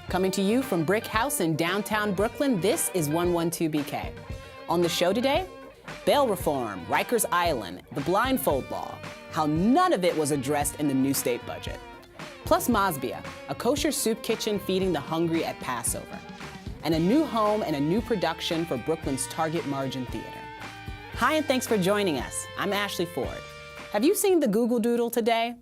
Coming to you from Brick House in downtown Brooklyn, this is 112BK. On the show today, bail reform, Rikers Island, the blindfold law, how none of it was addressed in the new state budget. Plus Masbia, a kosher soup kitchen feeding the hungry at Passover. And a new home and a new production for Brooklyn's Target Margin Theater. Hi, and thanks for joining us. I'm Ashley Ford. Have you seen the Google Doodle today?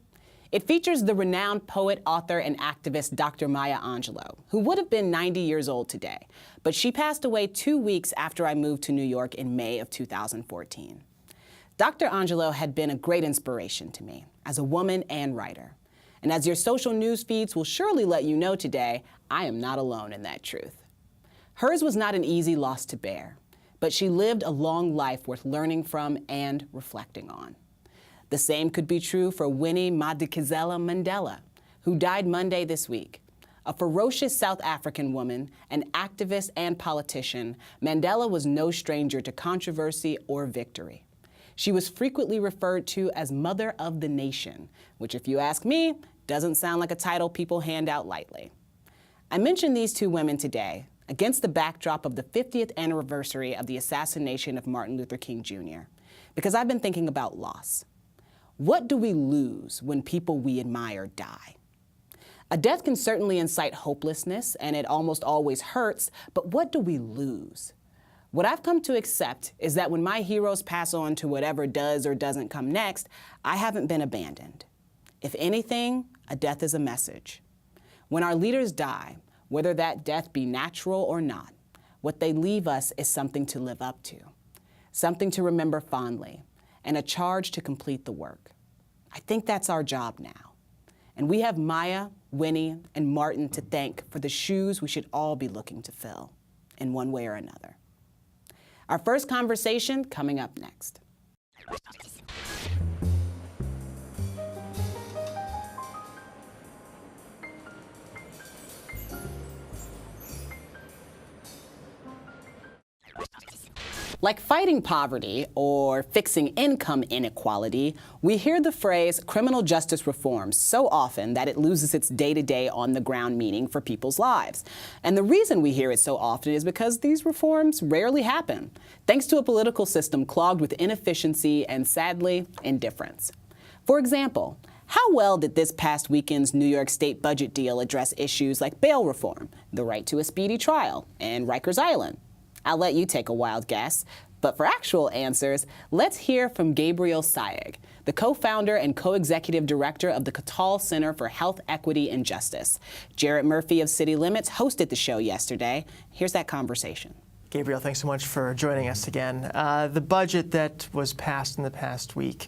It features the renowned poet, author, and activist Dr. Maya Angelou, who would have been 90 years old today, but she passed away 2 weeks after I moved to New York in May of 2014. Dr. Angelou had been a great inspiration to me as a woman and writer. And as your social news feeds will surely let you know today, I am not alone in that truth. Hers was not an easy loss to bear, but she lived a long life worth learning from and reflecting on. The same could be true for Winnie Madikizela Mandela, who died Monday this week. A ferocious South African woman, an activist and politician, Mandela was no stranger to controversy or victory. She was frequently referred to as Mother of the Nation, which, if you ask me, doesn't sound like a title people hand out lightly. I mention these two women today against the backdrop of the 50th anniversary of the assassination of Martin Luther King Jr., because I've been thinking about loss. What do we lose when people we admire die? A death can certainly incite hopelessness, and it almost always hurts, but what do we lose? What I've come to accept is that when my heroes pass on to whatever does or doesn't come next, I haven't been abandoned. If anything, a death is a message. When our leaders die, whether that death be natural or not, what they leave us is something to live up to, something to remember fondly, and a charge to complete the work. I think that's our job now. And we have Maya, Winnie, and Martin to thank for the shoes we should all be looking to fill in one way or another. Our first conversation coming up next. Like fighting poverty or fixing income inequality, we hear the phrase criminal justice reform so often that it loses its day-to-day on-the-ground meaning for people's lives. And the reason we hear it so often is because these reforms rarely happen, thanks to a political system clogged with inefficiency and, sadly, indifference. For example, how well did this past weekend's New York State budget deal address issues like bail reform, the right to a speedy trial, and Rikers Island? I'll let you take a wild guess, but for actual answers, let's hear from Gabriel Sayegh, the co-founder and co-executive director of the Katal Center for Health, Equity, and Justice. Jarrett Murphy of City Limits hosted the show yesterday. Here's that conversation. Gabriel, thanks so much for joining us again. The budget that was passed in the past week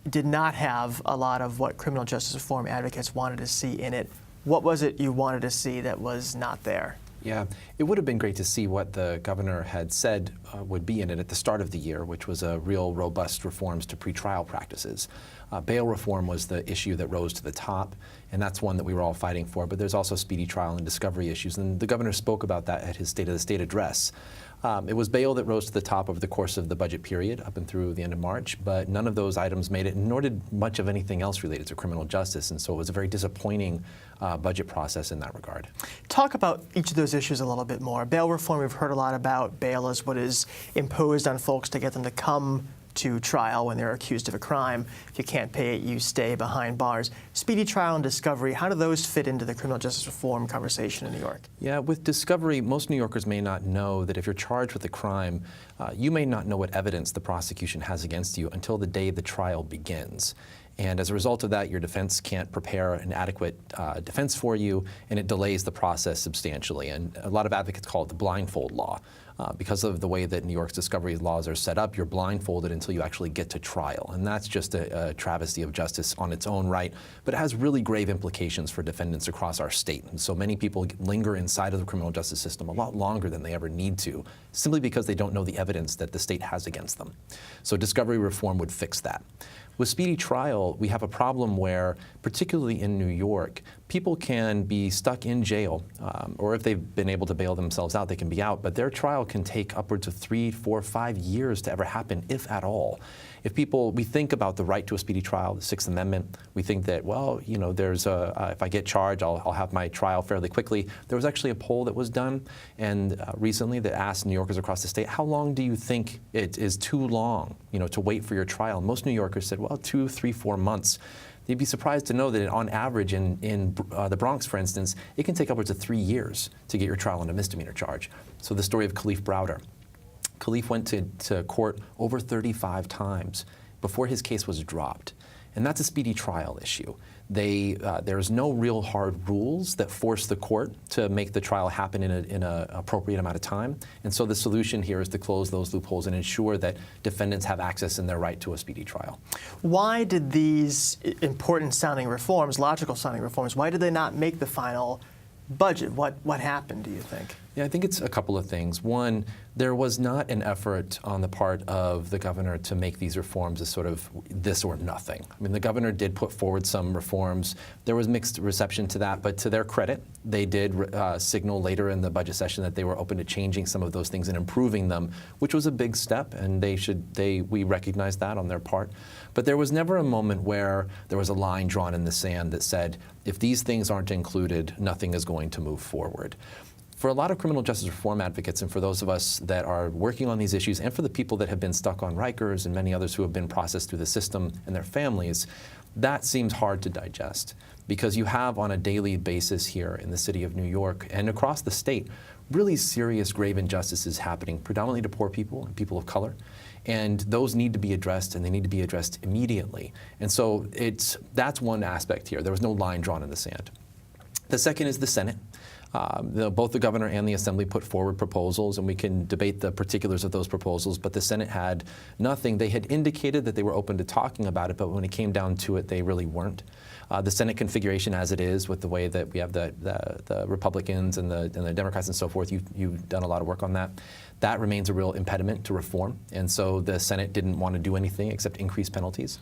did not have a lot of what criminal justice reform advocates wanted to see in it. What was it you wanted to see that was not there? Yeah, it would have been great to see what the governor had said would be in it at the start of the year, which was a real robust reforms to pretrial practices. Bail reform was the issue that rose to the top, and that's one that we were all fighting for, but there's also speedy trial and discovery issues, and the governor spoke about that at his State of the State address. It was bail that rose to the top over the course of the budget period up and through the end of March, but none of those items made it, nor did much of anything else related to criminal justice, and so it was a very disappointing budget process in that regard. Talk about each of those issues a little bit more. Bail reform, we've heard a lot about. Bail is what is imposed on folks to get them to come to trial when they're accused of a crime. If you can't pay it, you stay behind bars. Speedy trial and discovery, how do those fit into the criminal justice reform conversation in New York? Yeah, with discovery, most New Yorkers may not know that if you're charged with a crime, you may not know what evidence the prosecution has against you until the day the trial begins. And as a result of that, your defense can't prepare an adequate defense for you, and it delays the process substantially. And a lot of advocates call it the blindfold law. Because of the way that New York's discovery laws are set up, you're blindfolded until you actually get to trial. And that's just a travesty of justice on its own right, but it has really grave implications for defendants across our state. And so many people linger inside of the criminal justice system a lot longer than they ever need to, simply because they don't know the evidence that the state has against them. So discovery reform would fix that. With speedy trial, we have a problem where, particularly in New York, people can be stuck in jail, or if they've been able to bail themselves out, they can be out, but their trial can take upwards of 3, 4, 5 years to ever happen, if at all. We think about the right to a speedy trial, the Sixth Amendment, we think that, well, you know, there's if I get charged, I'll have my trial fairly quickly. There was actually a poll that was done and recently that asked New Yorkers across the state, how long do you think it is too long, you know, to wait for your trial? And most New Yorkers said, well, 2, 3, 4 months. You'd be surprised to know that on average in the Bronx, for instance, it can take upwards of 3 years to get your trial on a misdemeanor charge. So the story of Khalif Browder. Khalif went to court over 35 times before his case was dropped. And that's a speedy trial issue. There's no real hard rules that force the court to make the trial happen in an appropriate amount of time. And so the solution here is to close those loopholes and ensure that defendants have access in their right to a speedy trial. Why did these important sounding reforms, logical sounding reforms, why did they not make the final budget? What happened, do you think? Yeah, I think it's a couple of things. One, there was not an effort on the part of the governor to make these reforms as sort of this or nothing. I mean, the governor did put forward some reforms. There was mixed reception to that, but to their credit, they did signal later in the budget session that they were open to changing some of those things and improving them, which was a big step, and we recognize that on their part. But there was never a moment where there was a line drawn in the sand that said, if these things aren't included, nothing is going to move forward. For a lot of criminal justice reform advocates and for those of us that are working on these issues and for the people that have been stuck on Rikers and many others who have been processed through the system and their families, that seems hard to digest because you have on a daily basis here in the city of New York and across the state really serious grave injustices happening predominantly to poor people and people of color. And those need to be addressed, and they need to be addressed immediately. And so that's one aspect here. There was no line drawn in the sand. The second is the Senate. Both the governor and the assembly put forward proposals, and we can debate the particulars of those proposals, but the Senate had nothing. They had indicated that they were open to talking about it, but when it came down to it, they really weren't. The Senate configuration as it is, with the way that we have the Republicans and the Democrats and so forth, you've done a lot of work on that. That remains a real impediment to reform, and so the Senate didn't want to do anything except increase penalties,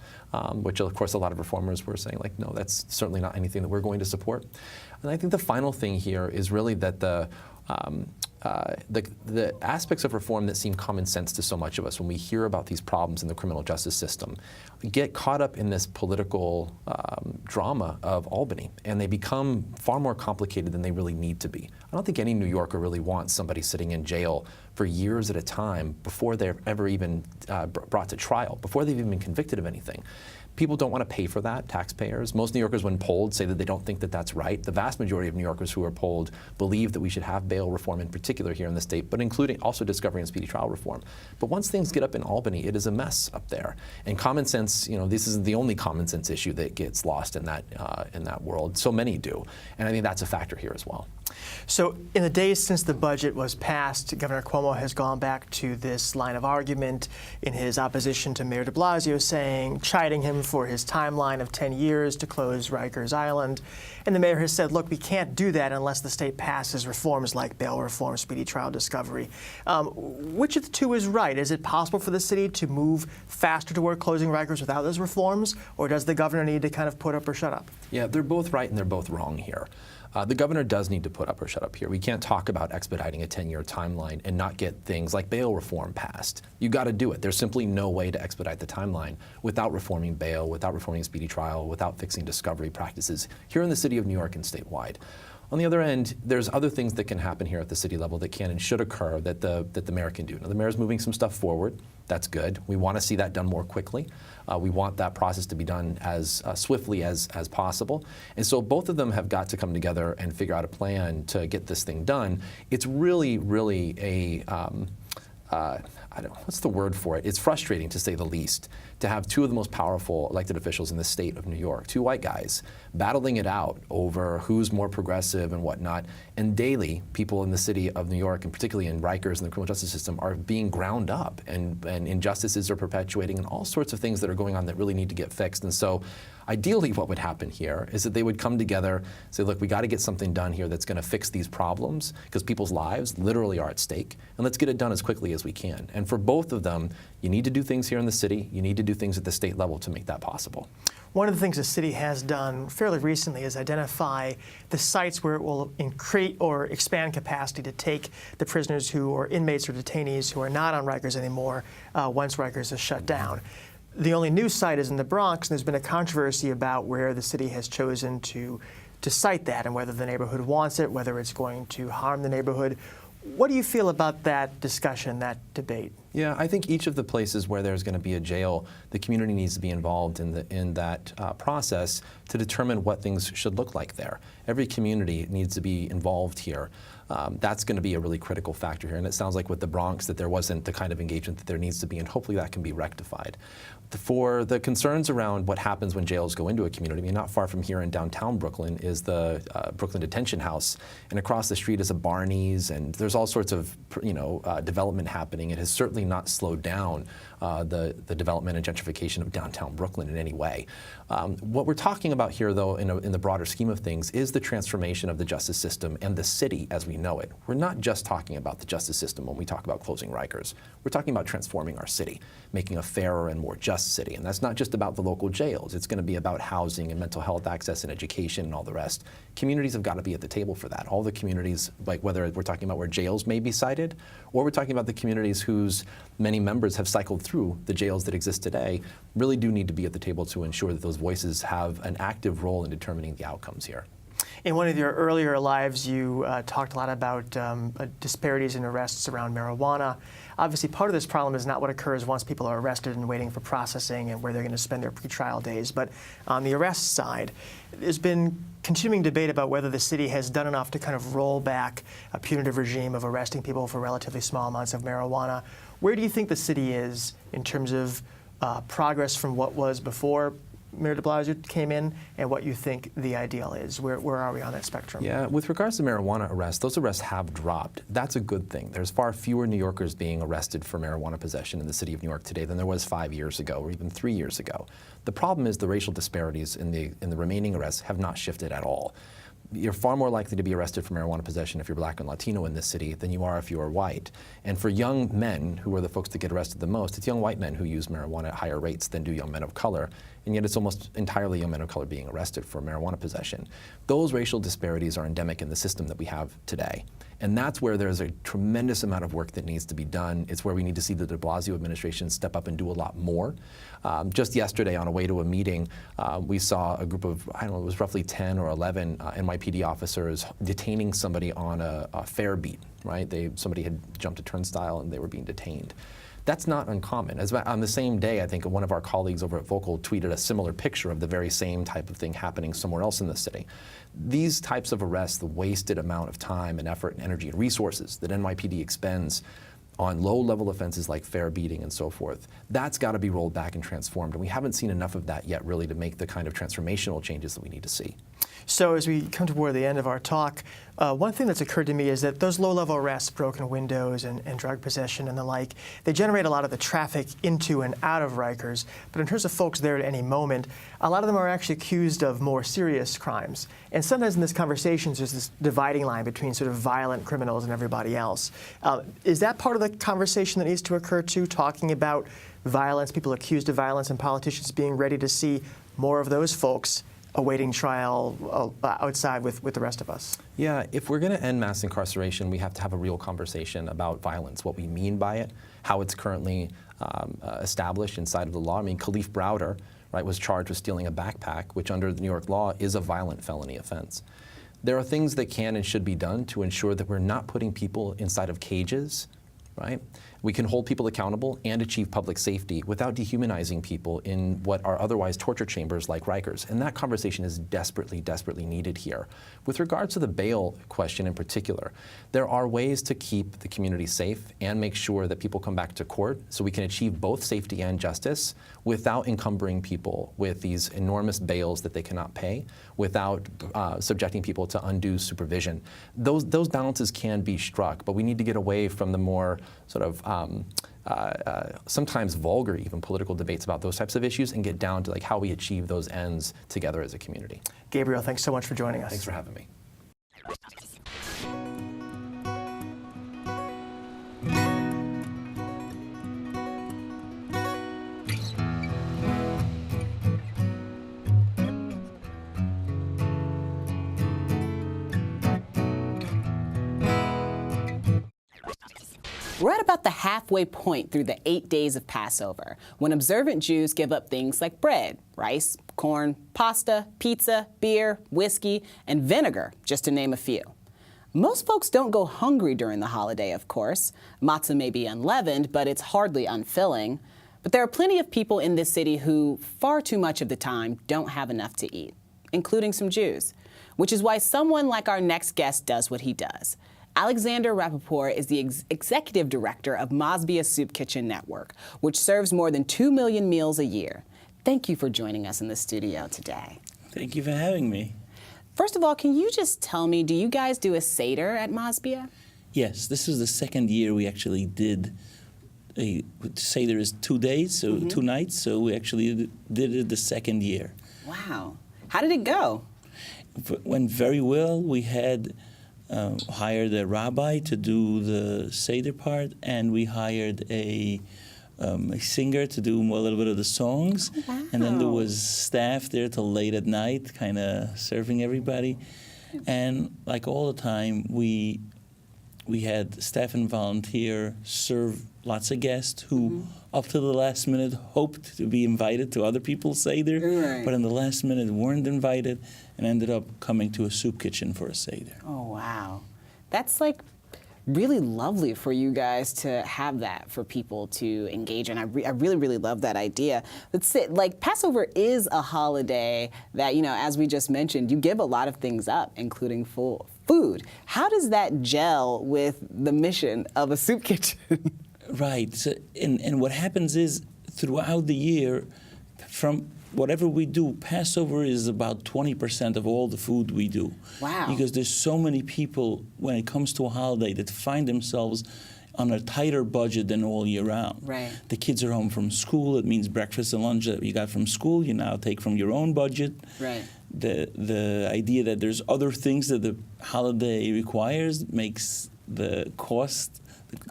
which of course a lot of reformers were saying like, no, that's certainly not anything that we're going to support. And I think the final thing here is really that the aspects of reform that seem common sense to so much of us when we hear about these problems in the criminal justice system get caught up in this political drama of Albany, and they become far more complicated than they really need to be. I don't think any New Yorker really wants somebody sitting in jail for years at a time before they're ever even brought to trial, before they've even been convicted of anything. People don't want to pay for that, taxpayers. Most New Yorkers, when polled, say that they don't think that that's right. The vast majority of New Yorkers who are polled believe that we should have bail reform in particular here in the state, but including also discovery and speedy trial reform. But once things get up in Albany, it is a mess up there. And common sense, you know, this isn't the only common sense issue that gets lost in that world. So many do. And I think that's a factor here as well. So in the days since the budget was passed, Governor Cuomo has gone back to this line of argument in his opposition to Mayor de Blasio, chiding him for his timeline of 10 years to close Rikers Island. And the mayor has said, look, we can't do that unless the state passes reforms like bail reform, speedy trial discovery. Which of the two is right? Is it possible for the city to move faster toward closing Rikers without those reforms? Or does the governor need to kind of put up or shut up? Yeah, they're both right and they're both wrong here. The governor does need to put up or shut up here. We can't talk about expediting a 10-year timeline and not get things like bail reform passed. You got to do it. There's simply no way to expedite the timeline without reforming bail, without reforming speedy trial, without fixing discovery practices here in the city of New York and statewide. On the other end, there's other things that can happen here at the city level that can and should occur that the mayor can do. Now, the mayor's moving some stuff forward. That's good. We want to see that done more quickly. We want that process to be done as swiftly as possible. And so both of them have got to come together and figure out a plan to get this thing done. It's really, really a what's the word for it? It's frustrating, to say the least, to have two of the most powerful elected officials in the state of New York, two white guys, battling it out over who's more progressive and whatnot. And daily, people in the city of New York, and particularly in Rikers and the criminal justice system, are being ground up, and injustices are perpetuating, and all sorts of things that are going on that really need to get fixed. And so ideally what would happen here is that they would come together, say, look, we got to get something done here that's going to fix these problems, because people's lives literally are at stake, and let's get it done as quickly as we can. And And for both of them, you need to do things here in the city, you need to do things at the state level to make that possible. One of the things the city has done fairly recently is identify the sites where it will increase or expand capacity to take the prisoners who are inmates or detainees who are not on Rikers anymore once Rikers is shut down. The only new site is in the Bronx, and there's been a controversy about where the city has chosen to site that and whether the neighborhood wants it, whether it's going to harm the neighborhood. What do you feel about that discussion, that debate? Yeah, I think each of the places where there's going to be a jail, the community needs to be involved in that process to determine what things should look like there. Every community needs to be involved here. That's going to be a really critical factor here. And it sounds like with the Bronx that there wasn't the kind of engagement that there needs to be, and hopefully that can be rectified. For the concerns around what happens when jails go into a community, I mean, not far from here in downtown Brooklyn is the Brooklyn Detention House, and across the street is a Barney's, and there's all sorts of development happening. It has certainly not slowed down the development and gentrification of downtown Brooklyn in any way. What we're talking about here, though, in the broader scheme of things, is the transformation of the justice system and the city as we know it. We're not just talking about the justice system when we talk about closing Rikers. We're talking about transforming our city, making a fairer and more just city. And that's not just about the local jails. It's going to be about housing and mental health access and education and all the rest. Communities have got to be at the table for that. All the communities, like whether we're talking about where jails may be sited, or we're talking about the communities whose many members have cycled through the jails that exist today, really do need to be at the table to ensure that those voices have an active role in determining the outcomes here. In one of your earlier lives, you talked a lot about disparities in arrests around marijuana. Obviously, part of this problem is not what occurs once people are arrested and waiting for processing and where they're going to spend their pretrial days. But on the arrest side, there's been continuing debate about whether the city has done enough to kind of roll back a punitive regime of arresting people for relatively small amounts of marijuana. Where do you think the city is in terms of progress from what was before Mayor de Blasio came in and what you think the ideal is? Where are we on that spectrum? Yeah, with regards to marijuana arrests, those arrests have dropped. That's a good thing. There's far fewer New Yorkers being arrested for marijuana possession in the city of New York today than there was 5 years ago or even 3 years ago. The problem is the racial disparities in the remaining arrests have not shifted at all. You're far more likely to be arrested for marijuana possession if you're black and Latino in this city than you are if you are white. And for young men, who are the folks that get arrested the most, it's young white men who use marijuana at higher rates than do young men of color. And yet it's almost entirely young men of color being arrested for marijuana possession. Those racial disparities are endemic in the system that we have today. And that's where there's a tremendous amount of work that needs to be done. It's where we need to see the de Blasio administration step up and do a lot more. Just yesterday, on a way to a meeting, we saw a group of, I don't know, it was roughly 10 or 11 NYPD officers detaining somebody on a fare beat, right? Somebody had jumped a turnstile and they were being detained. That's not uncommon. On the same day, I think one of our colleagues over at Vocal tweeted a similar picture of the very same type of thing happening somewhere else in the city. These types of arrests, the wasted amount of time and effort and energy and resources that NYPD expends on low-level offenses like fare beating and so forth, that's got to be rolled back and transformed. And we haven't seen enough of that yet, really, to make the kind of transformational changes that we need to see. So as we come toward the end of our talk, one thing that's occurred to me is that those low-level arrests, broken windows and drug possession and the like, they generate a lot of the traffic into and out of Rikers. But in terms of folks there at any moment, a lot of them are actually accused of more serious crimes. And sometimes in these conversations, there's this dividing line between sort of violent criminals and everybody else. Is that part of the conversation that needs to occur too, talking about violence, people accused of violence, and politicians being ready to see more of those folks awaiting trial outside with the rest of us? Yeah, if we're going to end mass incarceration, we have to have a real conversation about violence, what we mean by it, how it's currently established inside of the law. I mean, Khalif Browder, right, was charged with stealing a backpack, which under the New York law is a violent felony offense. There are things that can and should be done to ensure that we're not putting people inside of cages, right? We can hold people accountable and achieve public safety without dehumanizing people in what are otherwise torture chambers like Rikers. And that conversation is desperately, desperately needed here. With regards to the bail question in particular, there are ways to keep the community safe and make sure that people come back to court so we can achieve both safety and justice without encumbering people with these enormous bails that they cannot pay, without subjecting people to undue supervision. Those balances can be struck, but we need to get away from the more sort of sometimes vulgar even political debates about those types of issues and get down to like how we achieve those ends together as a community. Gabriel, thanks so much for joining us. Thanks for having me. We're at about the halfway point through the 8 days of Passover, when observant Jews give up things like bread, rice, corn, pasta, pizza, beer, whiskey, and vinegar, just to name a few. Most folks don't go hungry during the holiday, of course. Matzah may be unleavened, but it's hardly unfilling. But there are plenty of people in this city who, far too much of the time, don't have enough to eat, including some Jews, which is why someone like our next guest does what he does. Alexander Rapaport is the executive director of Masbia Soup Kitchen Network, which serves more than 2 million meals a year. Thank you for joining us in the studio today. Thank you for having me. First of all, can you just tell me, do you guys do a Seder at Masbia? Yes, this is the second year we actually did a Seder is 2 days, so 2 nights, so we actually did it the second year. Wow. How did it go? It went very well. We had hired a rabbi to do the Seder part, and we hired a singer to do a little bit of the songs. Wow. And then there was staff there till late at night, kind of serving everybody. And like all the time, we had staff and volunteer serve lots of guests who, up to the last minute, hoped to be invited to other people's Seder, Right. but in the last minute weren't invited and ended up coming to a soup kitchen for a Seder. Oh, wow. That's like really lovely for you guys to have that for people to engage in. I really, really love that idea. That's it. Like, Passover is a holiday that, you know, as we just mentioned, you give a lot of things up, including food. How does that gel with the mission of a soup kitchen? Right. So, and what happens is, throughout the year, from whatever we do, Passover is about 20% of all the food we do. Wow. Because there's so many people, when it comes to a holiday, that find themselves on a tighter budget than all year round. Right. The kids are home from school. It means breakfast and lunch that you got from school, you now take from your own budget. Right. The idea that there's other things that the holiday requires makes the cost,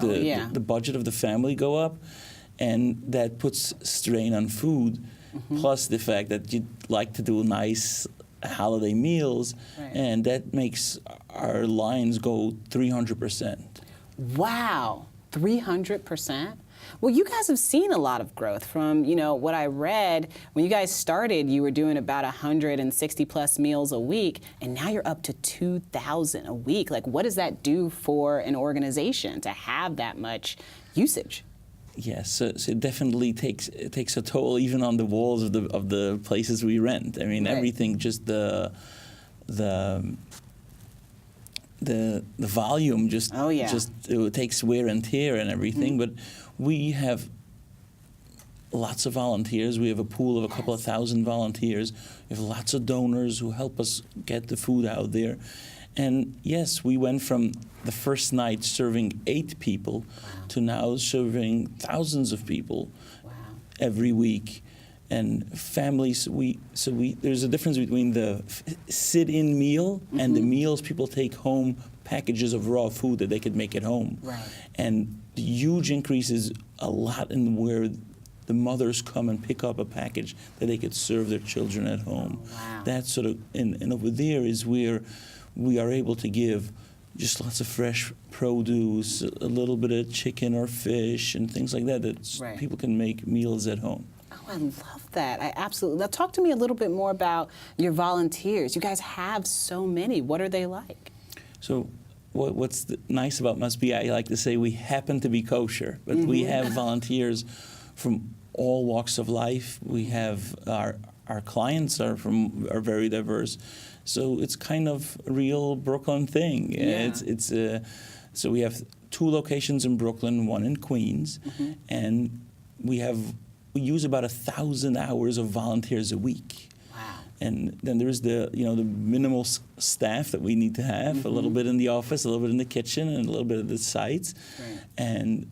the budget of the family go up, and that puts strain on food. Plus the fact that you'd like to do nice holiday meals, Right. and that makes our lines go 300%. Wow, 300%? Well, you guys have seen a lot of growth from, you know, what I read. When you guys started, you were doing about 160 plus meals a week, and now you're up to 2,000 a week. Like, what does that do for an organization to have that much usage? Yes, so it definitely takes a toll even on the walls of the places we rent. I mean, Right. everything, just the volume just it takes wear and tear and everything. But we have lots of volunteers. We have a pool of a couple of thousand volunteers. We have lots of donors who help us get the food out there. And yes, we went from the first night serving 8 people to now serving thousands of people every week. And families, there's a difference between the sit-in meal and the meals people take home, packages of raw food that they could make at home. Right. And the huge increase is a lot in where the mothers come and pick up a package that they could serve their children at home. Wow. That sort of, and over there is where we are able to give just lots of fresh produce, a little bit of chicken or fish and things like that, Right. people can make meals at home. Oh, I love that. I absolutely. Now, talk to me a little bit more about your volunteers. You guys have so many. What are they like? So what's nice about Masbia, I like to say we happen to be kosher, but we have volunteers from all walks of life. We have our clients are very diverse. So it's kind of a real Brooklyn thing. Yeah. So we have 2 locations in Brooklyn, 1 in Queens, and we use about 1,000 hours of volunteers a week. Wow. And then there's the minimal staff that we need to have, a little bit in the office, a little bit in the kitchen, and a little bit at the sites. Right. And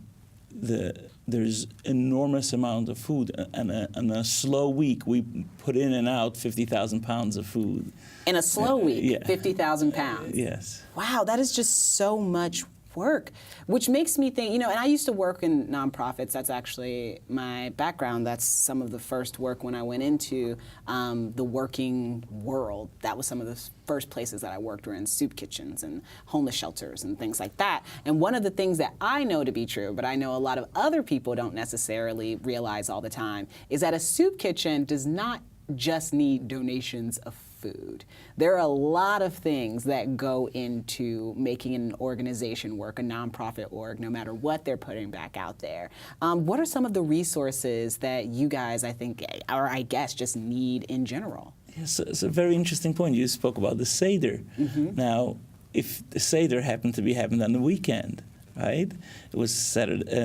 there's enormous amount of food. And on a slow week, we put in and out 50,000 pounds of food. In a slow week, yeah. 50,000 pounds. Yes. Wow, that is just so much work, which makes me think, and I used to work in nonprofits. That's actually my background. That's some of the first work when I went into the working world. That was some of the first places that I worked were in soup kitchens and homeless shelters and things like that. And one of the things that I know to be true, but I know a lot of other people don't necessarily realize all the time, is that a soup kitchen does not just need donations of food. There are a lot of things that go into making an organization work, a nonprofit org, no matter what they're putting back out there. What are some of the resources that you guys, I think, or I guess, just need in general? Yes, it's a very interesting point. You spoke about the Seder. Now, if the Seder happened on the weekend, right? It was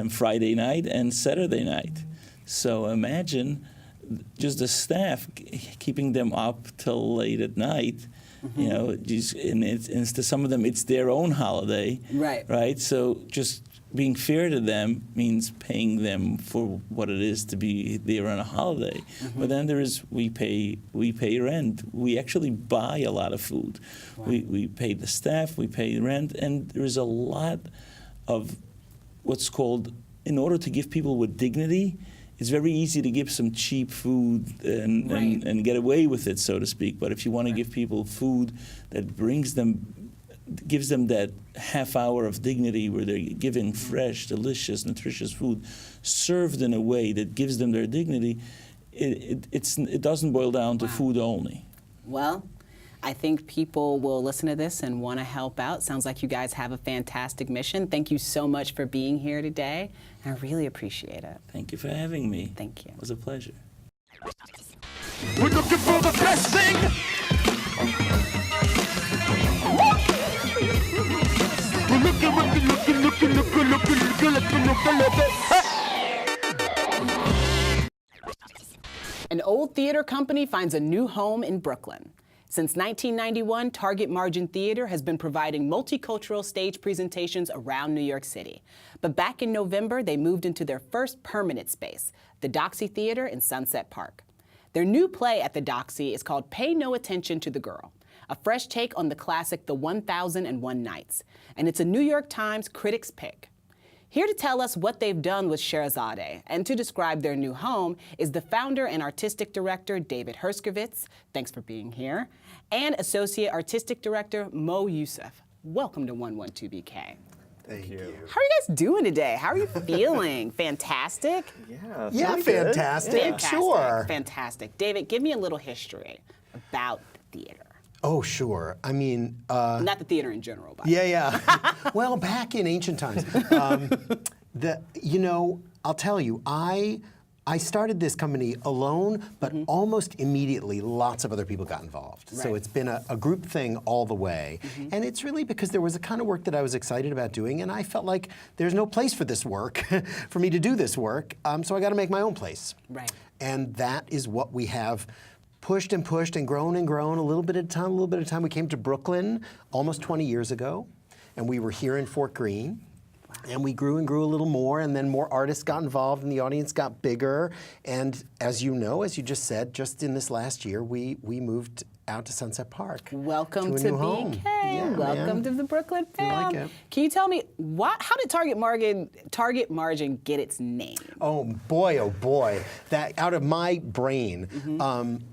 Friday night and Saturday night. So imagine just the staff keeping them up till late at night, and it's to some of them it's their own holiday, right? So just being fair to them means paying them for what it is to be there on a holiday. But then we pay rent. We actually buy a lot of food. We pay the staff, we pay rent, and there's a lot of what's called, in order to give people with dignity, it's very easy to give some cheap food and get away with it, so to speak. But if you want to give people food that gives them that half hour of dignity where they're given fresh, delicious, nutritious food served in a way that gives them their dignity, it doesn't boil down to food only. Well, I think people will listen to this and want to help out. Sounds like you guys have a fantastic mission. Thank you so much for being here today. I really appreciate it. Thank you for having me. Thank you. It was a pleasure. We're looking for the best thing. We're looking. An old theater company finds a new home in Brooklyn. Since 1991, Target Margin Theater has been providing multicultural stage presentations around New York City. But back in November, they moved into their first permanent space, the Doxy Theater in Sunset Park. Their new play at the Doxy is called Pay No Attention to the Girl, a fresh take on the classic The 1001 Nights, and it's a New York Times Critics' Pick. Here to tell us what they've done with Sherazade and to describe their new home is the founder and artistic director, David Herskovits. Thanks for being here. And associate artistic director, Moe Yousuf. Welcome to 112BK. Thank you. How are you guys doing today? How are you feeling? Fantastic? Yeah, fantastic. Fantastic. Sure. Fantastic. David, give me a little history about the theater. Oh, sure. I mean, not the theater in general, but yeah. Well, back in ancient times, I'll tell you, I started this company alone, but almost immediately lots of other people got involved. Right. So it's been a group thing all the way. And it's really because there was a kind of work that I was excited about doing, and I felt like there's no place for this work, for me to do this work, so I got to make my own place. Right. And that is what we have pushed and grown a little bit at a time. We came to Brooklyn almost 20 years ago, and we were here in Fort Greene. And we grew and grew a little more, and then more artists got involved, and the audience got bigger. And as you know, as you just said, just in this last year, we moved out to Sunset Park. Welcome to to a new home. BK. Yeah, Welcome man. to the Brooklyn You fam. like it? Can you tell me how did Target Margin get its name? Oh boy, that out of my brain.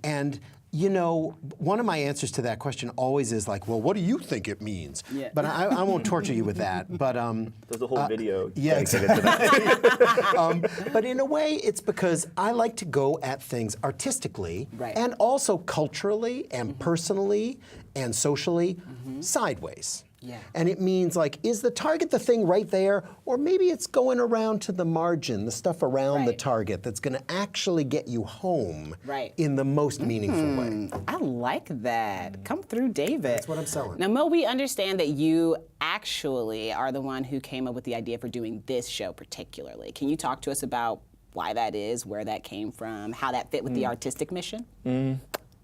And you know, one of my answers to that question always is like, well, what do you think it means? Yeah. But I won't torture you with that. But there's a whole video. Yeah, dedicated to that. but in a way, it's because I like to go at things artistically, Right. and also culturally and personally and socially sideways. Yeah. And it means, like, is the target the thing right there, or maybe it's going around to the margin, the stuff around the Right. target that's going to actually get you home Right. in the most meaningful way. I like that. Come through, David. That's what I'm selling. Now, Mo, we understand that you actually are the one who came up with the idea for doing this show particularly. Can you talk to us about why that is, where that came from, how that fit with the artistic mission?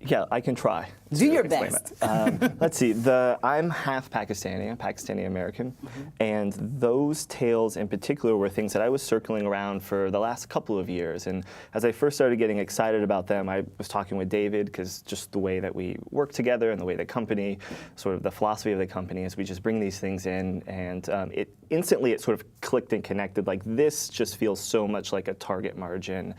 Yeah, I can try. Do your explain best. that. Let's see. I'm half Pakistani, I'm Pakistani American, and those tales in particular were things that I was circling around for the last couple of years. And as I first started getting excited about them, I was talking with David, because just the way that we work together and the way the company, sort of the philosophy of the company is we just bring these things in, and it instantly it sort of clicked and connected. Like, this just feels so much like a target margin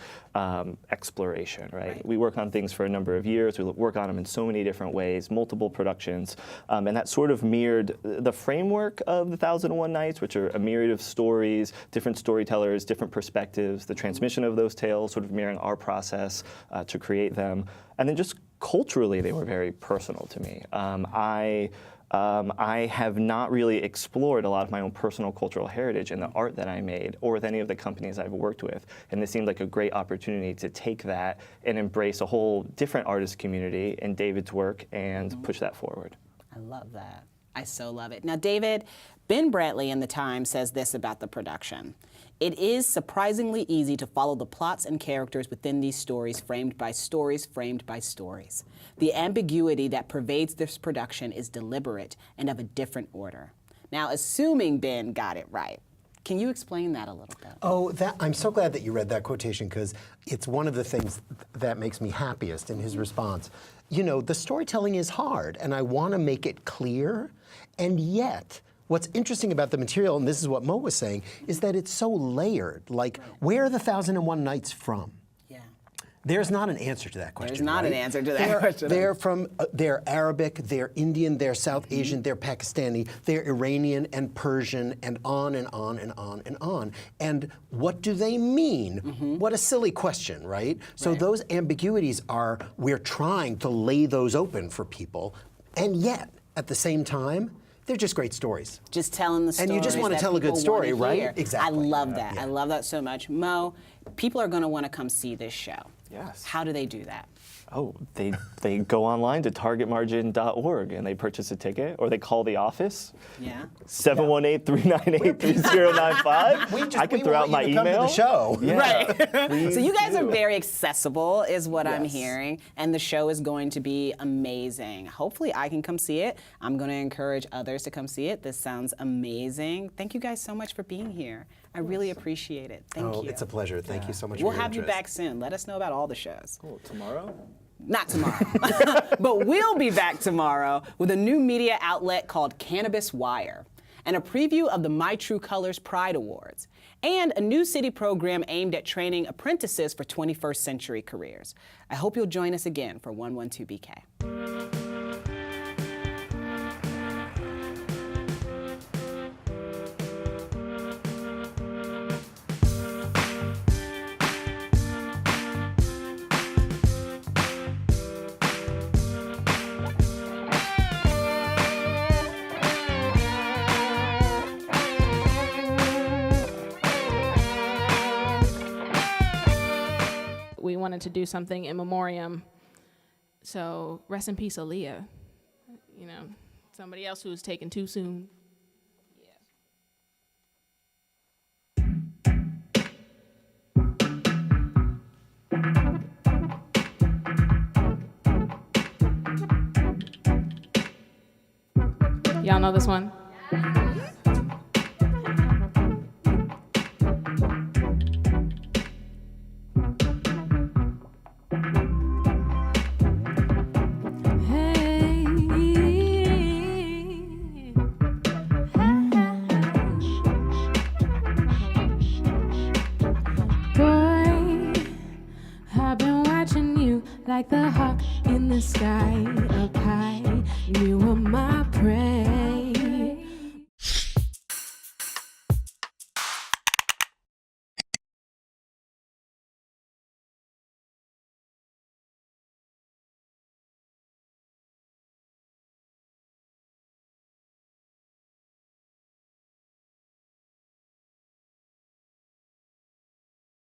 exploration, right? We work on things for a number of years. We work on them in so many different ways, multiple productions, and that sort of mirrored the framework of the 1001 Nights, which are a myriad of stories, different storytellers, different perspectives, the transmission of those tales sort of mirroring our process to create them. And then just culturally, they were very personal to me. I have not really explored a lot of my own personal cultural heritage in the art that I made or with any of the companies I've worked with. And this seemed like a great opportunity to take that and embrace a whole different artist community in David's work and push that forward. I love that. I so love it. Now, David, Ben Brantley in The Times says this about the production. It is surprisingly easy to follow the plots and characters within these stories framed by stories framed by stories. The ambiguity that pervades this production is deliberate and of a different order. Now, assuming Ben got it right, can you explain that a little bit? Oh, I'm so glad that you read that quotation, because it's one of the things that makes me happiest in his response. You know, the storytelling is hard, and I want to make it clear, and yet, what's interesting about the material, and this is what Moe was saying, is that it's so layered. Like, where are the 1001 Nights from? Yeah. There's not an answer to that question. There's not right? an answer to that question. They're Arabic, they're Indian, they're South Asian, they're Pakistani, they're Iranian and Persian, and on and on and on and on. And what do they mean? What a silly question, right? So those ambiguities we're trying to lay those open for people, and yet, at the same time, they're just great stories. Just telling the story. And you just want to tell a good story, right? Exactly. I love that. Yeah. I love that so much. Moe, people are going to want to come see this show. Yes. How do they do that? Oh, they go online to targetmargin.org and they purchase a ticket, or they call the office. Yeah. 718-398-3095. I can throw out my email. Come to the show. Yeah. Right. Please So you guys are do. very accessible, is what I'm Yes. hearing, and the show is going to be amazing. Hopefully I can come see it. I'm going to encourage others to come see it. This sounds amazing. Thank you guys so much for being here. I really appreciate it. Thank you. It's a pleasure. Thank you so much We'll for your have you interest. back soon. Let us know about all the shows. Cool. Tomorrow? Not tomorrow, but we'll be back tomorrow with a new media outlet called Cannabis Wire, and a preview of the My True Colors Pride Awards, and a new city program aimed at training apprentices for 21st century careers. I hope you'll join us again for 112BK. We wanted to do something in memoriam. So rest in peace, Aaliyah. You know, somebody else who was taken too soon. Y'all know this one? Like the hawk in the sky up high, you were my prey.